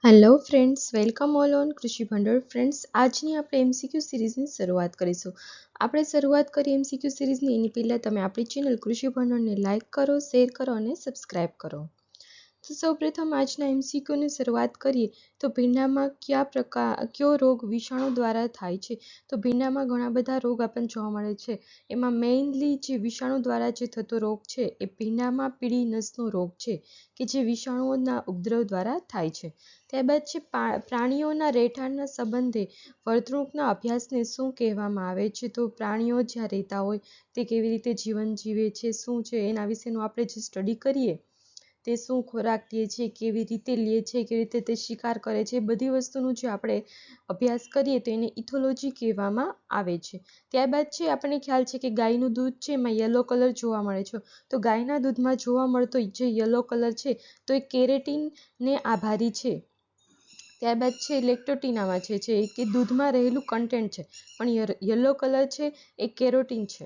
Hello friends, welcome all on કૃષિ ભંડોળ. Friends, આજની આપણે એમસીક્યુ સિરીઝની શરૂઆત કરીશું. આપણે શરૂઆત કરી એમસીક્યુ સિરીઝની એની પહેલાં તમે આપણી ચેનલ કૃષિ ભંડોળને લાઇક કરો, શેર કરો અને સબસ્ક્રાઇબ કરો. તો સૌપ્રથમ આજના એમસીક્યુની શરૂઆત કરીએ તો ભીંડામાં કયો રોગ વિષાણુ દ્વારા થાય છે. તો ભીંડામાં ઘણા બધા રોગ આપણને જોવા મળે છે. એમાં મેઇનલી જે વિષાણુ દ્વારા જે થતો રોગ છે એ ભીંડામાં પીળી નસનો રોગ છે કે જે વિષાણુઓના ઉપદ્રવ દ્વારા થાય છે. ત્યારબાદ છે પ્રાણીઓના રહેઠાણના સંબંધે વર્તણૂકના અભ્યાસને શું કહેવામાં આવે છે. તો પ્રાણીઓ જ્યાં રહેતા હોય તે કેવી રીતે જીવન જીવે છે, શું છે એના વિશેનું આપણે જે સ્ટડી કરીએ, તે શું ખોરાક લે છે, કેવી રીતે લે છે, કેવી રીતે તે શિકાર કરે છે, એ બધી વસ્તુનું જે આપણે અભ્યાસ કરીએ તો એને ઇથોલોજી કહેવામાં આવે છે. ત્યારબાદ છે આપણને ખ્યાલ છે કે ગાયનું દૂધ છે એમાં યલો કલર જોવા મળે છે. તો ગાયના દૂધમાં જોવા મળતો જે યલો કલર છે તો એ કેરેટીનને આભારી છે. ત્યારબાદ છે લેક્ટોટિનામાં છે કે દૂધમાં રહેલું કન્ટેન્ટ છે, પણ યલો કલર છે એ કેરોટીન છે.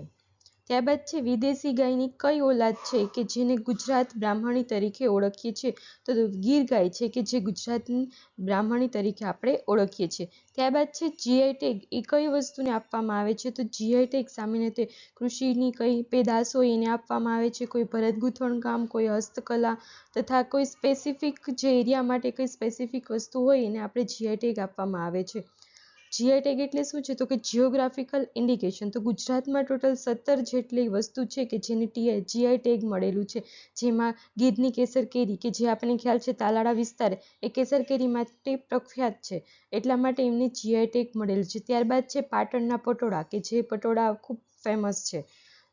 ત્યારબાદ છે વિદેશી ગાયની કઈ ઓલાદ છે કે જેને ગુજરાત બ્રાહ્મણી તરીકે ઓળખીએ છીએ. તો ગીર ગાય છે કે જે ગુજરાતની બ્રાહ્મણી તરીકે આપણે ઓળખીએ છીએ. ત્યારબાદ છે જીઆઈ ટેગ એ કઈ વસ્તુને આપવામાં આવે છે. તો જીઆઈ ટેગ સામાન્ય રીતે કૃષિની કઈ પેદાશ હોય એને આપવામાં આવે છે. કોઈ ભરત ગૂંથણ કામ, કોઈ હસ્તકલા તથા કોઈ સ્પેસિફિક જે એરિયા માટે કઈ સ્પેસિફિક વસ્તુ હોય એને આપણે જીઆઈ ટેગ આપવામાં આવે છે. જીઆઈ ટેગ એટલે શું છે? તો કે જિયોગ્રાફિકલ ઇન્ડિકેશન. તો ગુજરાતમાં ટોટલ 17 જેટલી વસ્તુ છે કે જેને જીઆઈ ટેગ મળેલું છે. જેમાં ગીરની કેસર કેરી કે જે આપણને ખ્યાલ છે તાલાળા વિસ્તાર એ કેસર કેરી માટે પ્રખ્યાત છે, એટલા માટે એમને જીઆઈ ટેગ મળેલું છે. ત્યારબાદ છે પાટણના પટોળા કે જે પટોળા ખૂબ ફેમસ છે,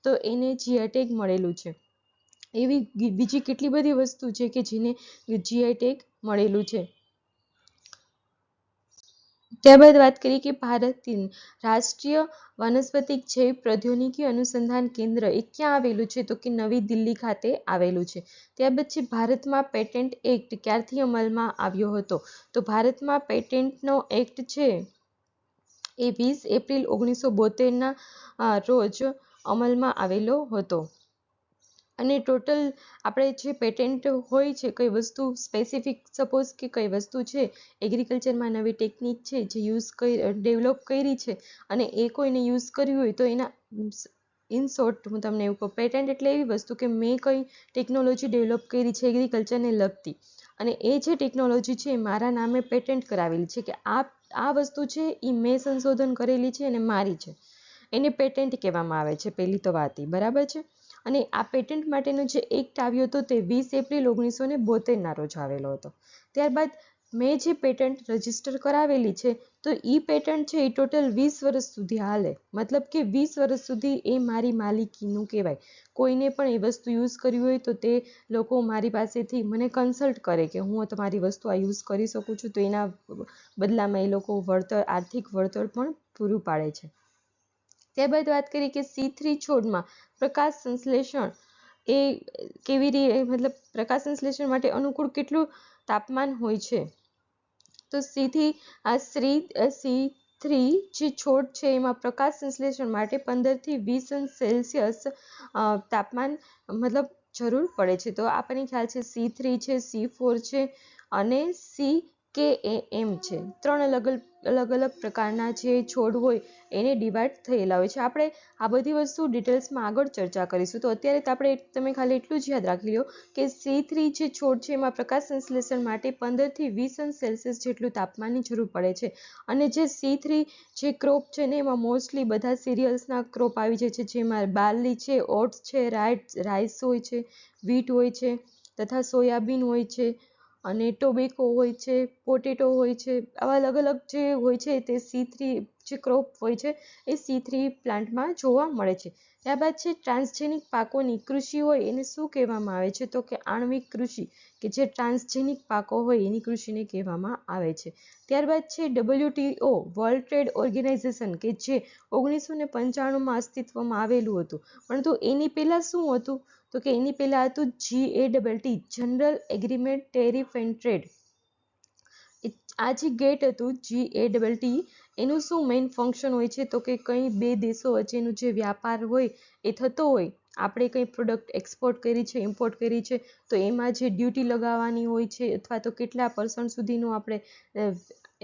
તો એને જીઆઈ ટેગ મળેલું છે. એવી બીજી કેટલી બધી વસ્તુ છે કે જેને જીઆઈ ટેગ મળેલું છે. ત્યારબાદ વાત કરીએ કે ભારતનું રાષ્ટ્રીય વનસ્પતિક જૈવ પ્રૌદ્યોગિકી અનુસંધાન કેન્દ્ર એ ક્યાં આવેલું છે. તો કે નવી દિલ્હી ખાતે આવેલું છે. ત્યારબાદ છે ભારતમાં પેટન્ટ એક્ટ ક્યારથી અમલમાં આવ્યો હતો. તો ભારતમાં પેટન્ટનો એક્ટ છે એ 20 એપ્રિલ 1972ના રોજ અમલમાં આવેલો હતો. અને ટોટલ આપણે જે પેટન્ટ હોય છે, કઈ વસ્તુ સ્પેસિફિક, સપોઝ કે કઈ વસ્તુ છે એગ્રીકલ્ચરમાં નવી ટેકનિક છે જે ડેવલપ કરી છે અને એ કોઈને યુઝ કર્યું હોય તો એના ઇન શોર્ટ હું તમને એવું કહું, પેટન્ટ એટલે એવી વસ્તુ કે મેં કઈ ટેકનોલોજી ડેવલપ કરી છે એગ્રીકલ્ચરને લગતી, અને એ જે ટેકનોલોજી છે એ મારા નામે પેટન્ટ કરાવેલી છે કે આ વસ્તુ છે એ મેં સંશોધન કરેલી છે અને મારી છે, એને પેટન્ટ કહેવામાં આવે છે. પહેલી તો વાત એ બરાબર છે. અને આ પેટન્ટ માટેનો જે એક્ટ આવ્યો હતો તે 20 એપ્રિલ 1972ના રોજ આવેલો હતો. ત્યારબાદ મેં જે પેટન્ટ રજીસ્ટર કરાવેલી છે તો એ પેટન્ટ છે એ ટોટલ 20 વર્ષ સુધી હાલે, મતલબ કે 20 વર્ષ સુધી એ મારી માલિકીનું કહેવાય. કોઈને પણ એ વસ્તુ યુઝ કરવી હોય તો તે લોકો મારી પાસેથી મને કન્સલ્ટ કરે કે હું તમારી વસ્તુ આ યુઝ કરી શકું છું, તો એના બદલામાં એ લોકો આર્થિક વળતર પણ પૂરું પાડે છે. ત્યારબાદ વાત કરીએ કે C3 છોડમાં પ્રકાશ સંશ્લેષણ એ કેવી રીતે, મતલબ પ્રકાશ સંશ્લેષણ માટે અનુકૂળ કેટલું તાપમાન હોય છે. તો C3 જે છોડ છે એમાં પ્રકાશ સંશ્લેષણ માટે 15 થી 20 અંશ સેલ્સિયસ તાપમાન મતલબ જરૂર પડે છે. તો આપણને ખ્યાલ છે C3 છે, C4 છે અને CKAM છે. 3 અલગ અલગ પ્રકારના જે છોડ હોય એને ડિવાઈડ થયેલા હોય છે. આપણે આ બધી વસ્તુ ડિટેલ્સમાં આગળ ચર્ચા કરીશું. તો અત્યારે તમે ખાલી એટલું જ યાદ રાખી લો કે C3 જે છોડ છે એમાં પ્રકાશ સંશ્લેષણ માટે 15 થી 20 અંશ સેલ્સિયસ જેટલું તાપમાનની જરૂર પડે છે. અને જે C3 જે ક્રોપ છે ને એમાં મોસ્ટલી બધા સિરિયલ્સના ક્રોપ આવી જાય છે, જેમાં બાર્લી છે, ઓટ્સ છે, રાઈસ હોય છે, વીટ હોય છે તથા સોયાબીન હોય છે અને ટોબેકો હોય છે, પોટેટો હોય છે. આવા અલગ અલગ જે હોય છે તે C3 જે ક્રોપ હોય છે એ C3 પ્લાન્ટમાં જોવા મળે છે. ત્યારબાદ છે ટ્રાન્સજેનિક પાકોની કૃષિ હોય એને શું કહેવામાં આવે છે. તો કે આણ્વિક કૃષિ, કે જે ટ્રાન્સજેનિક પાકો હોય એની કૃષિને કહેવામાં આવે છે. ત્યારબાદ છે WTO વર્લ્ડ ટ્રેડ ઓર્ગેનાઇઝેશન કે જે 1995માં અસ્તિત્વમાં આવેલું હતું, પરંતુ એની પહેલા શું હતું. તો કે એની પહેલા હતું GATT general agreement tariff and trade. આ જે ગેટ હતું GATT એનું શું મેઇન ફંક્શન હોય છે. તો કે કંઈ બે દેશો વચ્ચેનું જે વ્યાપાર હોય એ થતો હોય આપણે કંઈ પ્રોડક્ટ એક્સપોર્ટ કરી છે, ઇમ્પોર્ટ કરી છે, તો એમાં જે ડ્યુટી લગાવવાની હોય છે અથવા તો કેટલા % સુધીનું આપણે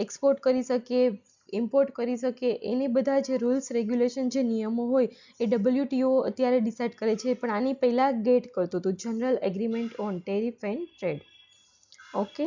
એક્સપોર્ટ કરી શકીએ, ઇમ્પોર્ટ કરી શકીએ, એને બધા જે રૂલ્સ રેગ્યુલેશન જે નિયમો હોય એ WTO અત્યારે ડિસાઇડ કરે છે, પણ આની પહેલાં ગેટ કરતું હતું, general agreement on tariff and trade. Okay,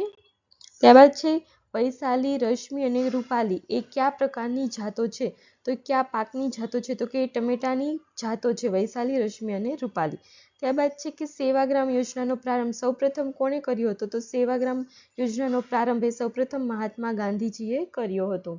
ત્યારબાદ છે વૈશાલી, રશ્મિ અને રૂપાલી એ કયા પ્રકારની જાતો છે? તો કયા પાકની જાતો છે? તો કે ટમેટાની જાતો છે વૈશાલી, રશ્મિ અને રૂપાલી. ત્યારબાદ છે કે સેવાગ્રામ યોજનાનો પ્રારંભ સૌપ્રથમ કોણે કર્યો હતો? તો સેવાગ્રામ યોજનાનો પ્રારંભ એ સૌપ્રથમ મહાત્મા ગાંધીજીએ કર્યો હતો.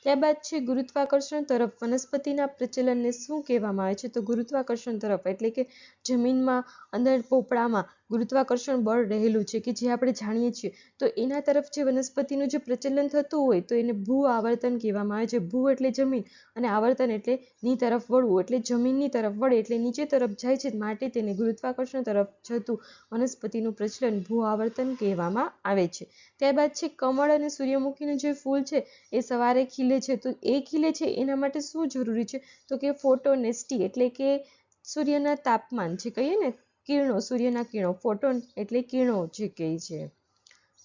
ત્યારબાદ છે ગુરુત્વાકર્ષણ તરફ વનસ્પતિના પ્રચલનને શું કહેવામાં આવે છે? તો ગુરુત્વાકર્ષણ તરફ એટલે કે જમીનમાં અંદર પોપડામાં ગુરુત્વાકર્ષણ બળ રહેલું છે કે જે આપણે જાણીએ છીએ, તો એના તરફ જે વનસ્પતિનું જે પ્રચલન થતું હોય તો એને ભૂ આવર્તન કહેવામાં આવે છે. ભૂ એટલે જમીન અને આવર્તન એટલે ની તરફ વળવું, એટલે જમીનની તરફ વળે એટલે નીચે તરફ જાય છે, માટે તેને ગુરુત્વાકર્ષણ તરફ જતું વનસ્પતિનું પ્રચલન ભૂ આવર્તન કહેવામાં આવે છે. ત્યારબાદ છે કમળ અને સૂર્યમુખીનું જે ફૂલ છે એ સવારે ખીલે છે, તો એ ખીલે છે એના માટે શું જરૂરી છે? તો કે ફોટોનેસ્ટી એટલે કે સૂર્યના તાપમાન જે કહીએ ને કિરણો, સૂર્યના કિરણો, ફોટોન એટલે કિરણો જે કહે છે,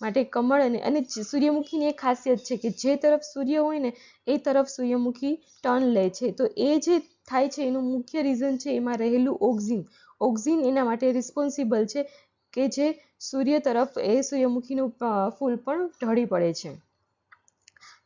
માટે કમળ અને સૂર્યમુખીની એક ખાસિયત છે કે જે તરફ સૂર્ય હોય ને એ તરફ સૂર્યમુખી ટર્ન લે છે, તો એ જે થાય છે એનું મુખ્ય રીઝન છે એમાં રહેલું ઓક્સિન એના માટે રિસ્પોન્સિબલ છે કે જે સૂર્ય તરફ એ સૂર્યમુખીનું ફૂલ પણ ઢળી પડે છે.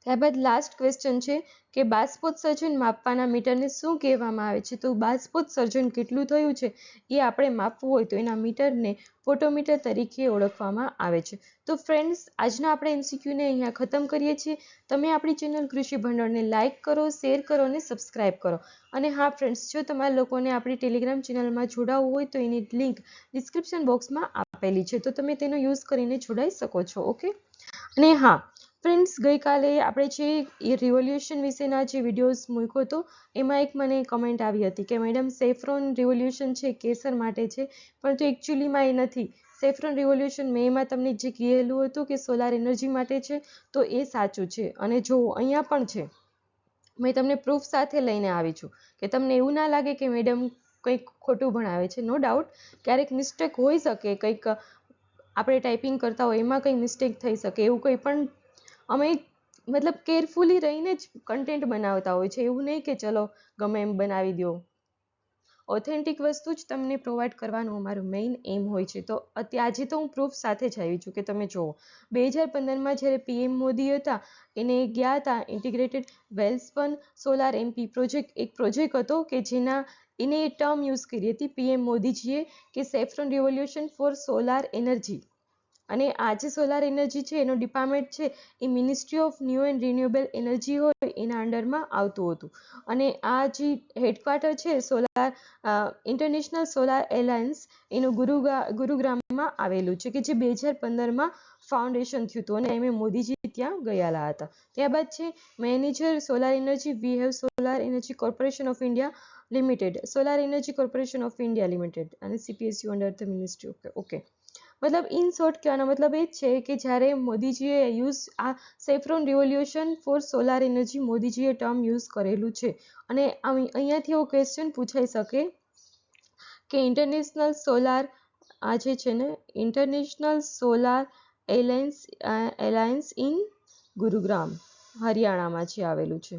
ત્યારબાદ લાસ્ટ ક્વેશ્ચન છે કે બાષ્પોત્સર્જન માપવાના મીટરને શું કહેવામાં આવે છે? તો બાષ્પોત્સર્જન કેટલું થયું છે એ આપણે માપવું હોય તો એના મીટરને ફોટોમીટર તરીકે ઓળખવામાં આવે છે. તો ફ્રેન્ડ્સ, આજના આપણે MCQને અહીંયા ખતમ કરીએ છીએ. તમે આપણી ચેનલ કૃષિ ભંડોળને લાઇક કરો, શેર કરો અને સબસ્ક્રાઇબ કરો. અને હા ફ્રેન્ડ્સ, જો તમારા લોકોને આપણી ટેલિગ્રામ ચેનલમાં જોડાવવું હોય તો એની લિંક ડિસ્ક્રિપ્શન બોક્સમાં આપેલી છે, તો તમે તેનો યુઝ કરીને જોડાઈ શકો છો. ઓકે, અને હા ફ્રેન્ડ્સ, ગઈકાલે આપણે જે રિવોલ્યુશન વિશેના જે વિડીયોઝ મૂક્યો હતો એમાં એક મને કમેન્ટ આવી હતી કે મેડમ સેફ્રોન રિવોલ્યુશન છે કેસર માટે છે, પરંતુ એકચ્યુઅલીમાં એ નથી. સેફ્રોન રિવોલ્યુશન મેં એમાં તમને જે કહેલું હતું કે સોલાર એનર્જી માટે છે, તો એ સાચું છે. અને જો અહીંયા પણ છે, મેં તમને પ્રૂફ સાથે લઈને આવી છું કે તમને એવું ના લાગે કે મેડમ કંઈક ખોટું ભણાવે છે. નો ડાઉટ ક્યારેક મિસ્ટેક હોઈ શકે, કંઈક આપણે ટાઈપિંગ કરતા હોય એમાં કંઈ મિસ્ટેક થઈ શકે, એવું કંઈ પણ અમે મતલબ કેરફુલી રહીને જ કન્ટેન્ટ બનાવતા હોય છે, એવું નહીં કે ચલો ગમે એમ બનાવી દો. ઓથેન્ટિક વસ્તુ જ તમને પ્રોવાઈડ કરવાનું અમારું મેઇન એમ હોય છે. તો આજે તો હું પ્રૂફ સાથે જ આવી છું કે તમે જુઓ, 2015માં જ્યારે PM મોદી હતા એને ગયા હતા integrated Welspun solar MP project, એક પ્રોજેક્ટ હતો કે જેના એને એ ટર્મ યુઝ કરી હતી PM મોદીજીએ કે saffron revolution for solar energy. અને આ જે સોલાર એનર્જી છે એનો ડિપાર્ટમેન્ટ છે એ ministry of new and renewable energy હોય એના અંડરમાં આવતું હતું. અને આ જે હેડક્વાર્ટર છે સોલાર ઇન્ટરનેશનલ સોલાર એલાયન્સ એનું ગુરુગ્રામમાં આવેલું છે કે જે 2015માં ફાઉન્ડેશન થયું હતું અને એમ મોદીજી ત્યાં ગયેલા હતા. ત્યારબાદ છે manager solar energy, we have solar energy corporation of India limited, solar energy corporation of India limited અને CPSU under the ministry of. Okay, મતલબ ઇન શોર્ટ કહેવાનો મતલબ એ જ છે કે જ્યારે મોદીજીએ આ saffron revolution for solar energy મોદીજીએ ટર્મ યુઝ કરેલું છે. અને અહીંયાથી એવો ક્વેશ્ચન પૂછાઈ શકે કે ઇન્ટરનેશનલ સોલાર આ જે છે ને international solar alliance in Gurugram હરિયાણામાં જે આવેલું છે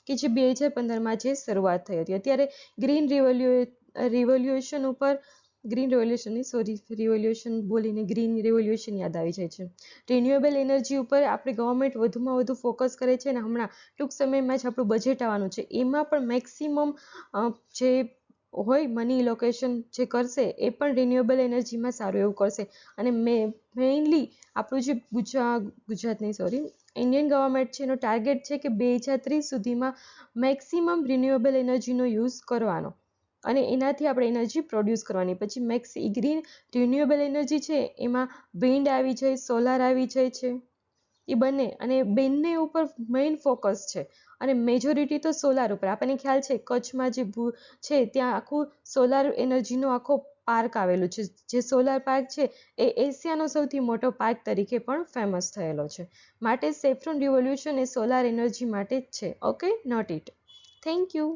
કે જે 2015માં જે શરૂઆત થઈ હતી. અત્યારે ગ્રીન રિવોલ્યુશન ઉપર રિવોલ્યુશન બોલીને ગ્રીન રિવોલ્યુશન યાદ આવી જાય છે. રિન્યુએબલ એનર્જી ઉપર આપણે ગવર્મેન્ટ વધુમાં વધુ ફોકસ કરે છે અને હમણાં ટૂંક સમયમાં જ આપણું બજેટ આવવાનું છે, એમાં પણ મેક્સિમમ જે હોય મની લોકેશન જે કરશે એ પણ રિન્યુએબલ એનર્જીમાં સારું એવું કરશે. અને મેઇનલી આપણું જે ગુજરાત નહીં સોરી ઇન્ડિયન ગવર્મેન્ટ છે એનો ટાર્ગેટ છે કે 2030 સુધીમાં મેક્સિમમ રિન્યુએબલ એનર્જીનો યુઝ કરવાનો અને એનાથી આપણે એનર્જી પ્રોડ્યુસ કરવાની. પછી ગ્રીન રિન્યુએબલ એનર્જી છે એમાં વિન્ડ આવી જાય, સોલાર આવી જાય છે, એ બંને, અને બંને ઉપર મેઇન ફોકસ છે અને મેજોરિટી તો સોલાર ઉપર. આપણને ખ્યાલ છે કચ્છમાં જે છે ત્યાં આખું સોલાર એનર્જીનો આખો પાર્ક આવેલું છે, જે સોલાર પાર્ક છે એ એશિયાનો સૌથી મોટો પાર્ક તરીકે પણ ફેમસ થયેલો છે. માટે સેફ્રોન રિવોલ્યુશન એ સોલાર એનર્જી માટે જ છે. Okay, note it. Thank you.